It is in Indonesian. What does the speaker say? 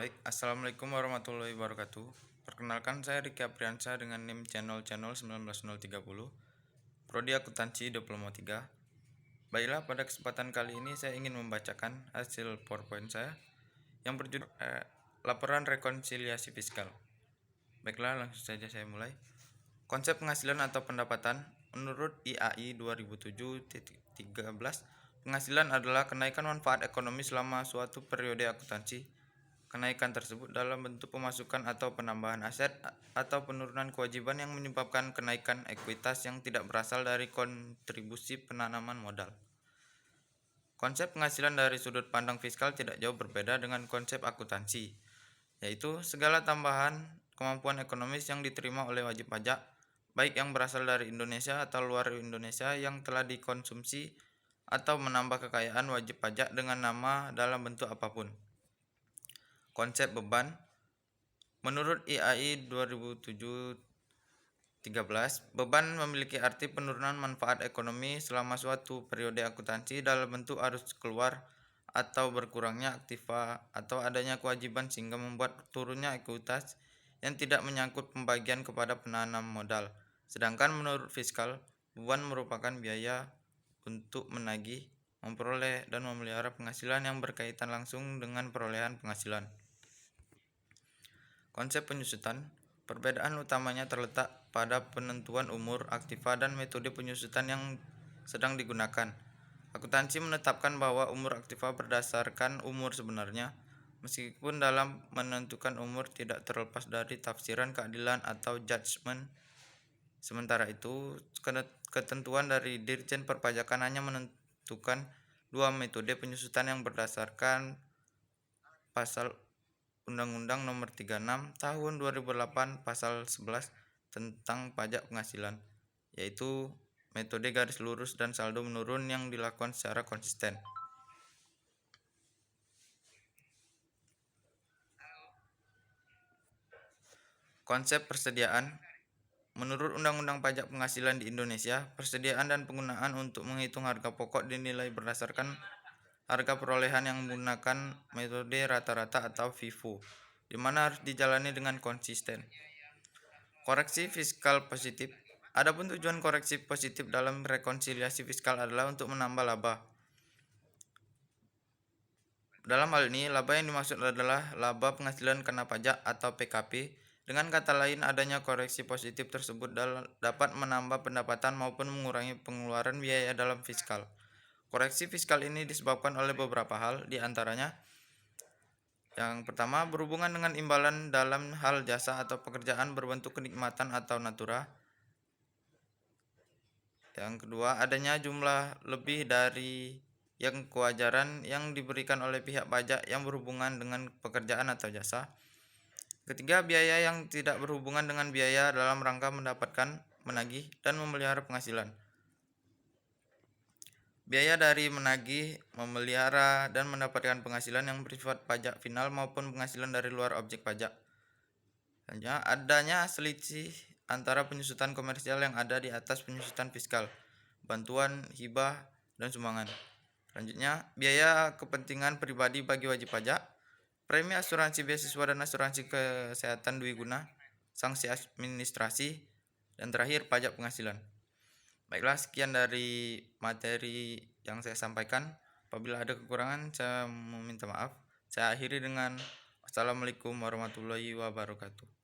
Baik, Assalamualaikum warahmatullahi wabarakatuh. Perkenalkan, saya Riki Apriansyah dengan NIM channel 190030, Prodi Akuntansi Diploma 3. Baiklah, pada kesempatan kali ini saya ingin membacakan hasil PowerPoint saya yang berjudul Laporan Rekonsiliasi Fiskal. Baiklah, langsung saja saya mulai. Konsep penghasilan atau pendapatan menurut IAI 2007-13, penghasilan adalah kenaikan manfaat ekonomi selama suatu periode akuntansi. Kenaikan tersebut dalam bentuk pemasukan atau penambahan aset atau penurunan kewajiban yang menyebabkan kenaikan ekuitas yang tidak berasal dari kontribusi penanaman modal. Konsep penghasilan dari sudut pandang fiskal tidak jauh berbeda dengan konsep akuntansi, yaitu segala tambahan kemampuan ekonomis yang diterima oleh wajib pajak, baik yang berasal dari Indonesia atau luar Indonesia yang telah dikonsumsi atau menambah kekayaan wajib pajak dengan nama dalam bentuk apapun. Konsep beban menurut IAI 2007-13, beban memiliki arti penurunan manfaat ekonomi selama suatu periode akuntansi dalam bentuk arus keluar atau berkurangnya aktiva atau adanya kewajiban sehingga membuat turunnya ekuitas yang tidak menyangkut pembagian kepada penanam modal. Sedangkan menurut fiskal, beban merupakan biaya untuk menagih, memperoleh, dan memelihara penghasilan yang berkaitan langsung dengan perolehan penghasilan. Konsep penyusutan, perbedaan utamanya terletak pada penentuan umur aktiva dan metode penyusutan yang sedang digunakan. Akuntansi menetapkan bahwa umur aktiva berdasarkan umur sebenarnya, meskipun dalam menentukan umur tidak terlepas dari tafsiran keadilan atau judgement. Sementara itu, ketentuan dari Dirjen Perpajakan hanya menentukan dua metode penyusutan yang berdasarkan pasal Undang-Undang Nomor 36 Tahun 2008 Pasal 11 tentang pajak penghasilan, yaitu metode garis lurus dan saldo menurun yang dilakukan secara konsisten. Konsep persediaan menurut Undang-Undang Pajak Penghasilan di Indonesia, persediaan dan penggunaan untuk menghitung harga pokok dinilai berdasarkan harga perolehan yang menggunakan metode rata-rata atau FIFO, di mana harus dijalani dengan konsisten. Koreksi fiskal positif. Adapun tujuan koreksi positif dalam rekonsiliasi fiskal adalah untuk menambah laba. Dalam hal ini, laba yang dimaksud adalah laba penghasilan kena pajak atau PKP. Dengan kata lain, adanya koreksi positif tersebut dapat menambah pendapatan maupun mengurangi pengeluaran biaya dalam fiskal. Koreksi fiskal ini disebabkan oleh beberapa hal, di antaranya yang pertama, berhubungan dengan imbalan dalam hal jasa atau pekerjaan berbentuk kenikmatan atau natura. Yang kedua, adanya jumlah lebih dari yang kewajaran yang diberikan oleh pihak pajak yang berhubungan dengan pekerjaan atau jasa. Ketiga, biaya yang tidak berhubungan dengan biaya dalam rangka mendapatkan, menagih, dan memelihara penghasilan. Biaya dari menagih, memelihara, dan mendapatkan penghasilan yang bersifat pajak final maupun penghasilan dari luar objek pajak. Selanjutnya, adanya selisih antara penyusutan komersial yang ada di atas penyusutan fiskal, bantuan, hibah, dan sumbangan. Selanjutnya, biaya kepentingan pribadi bagi wajib pajak, premi asuransi beasiswa dan asuransi kesehatan dwiguna, sanksi administrasi, dan terakhir pajak penghasilan. Baiklah, sekian dari materi yang saya sampaikan. Apabila ada kekurangan, saya meminta maaf. Saya akhiri dengan Wassalamualaikum warahmatullahi wabarakatuh.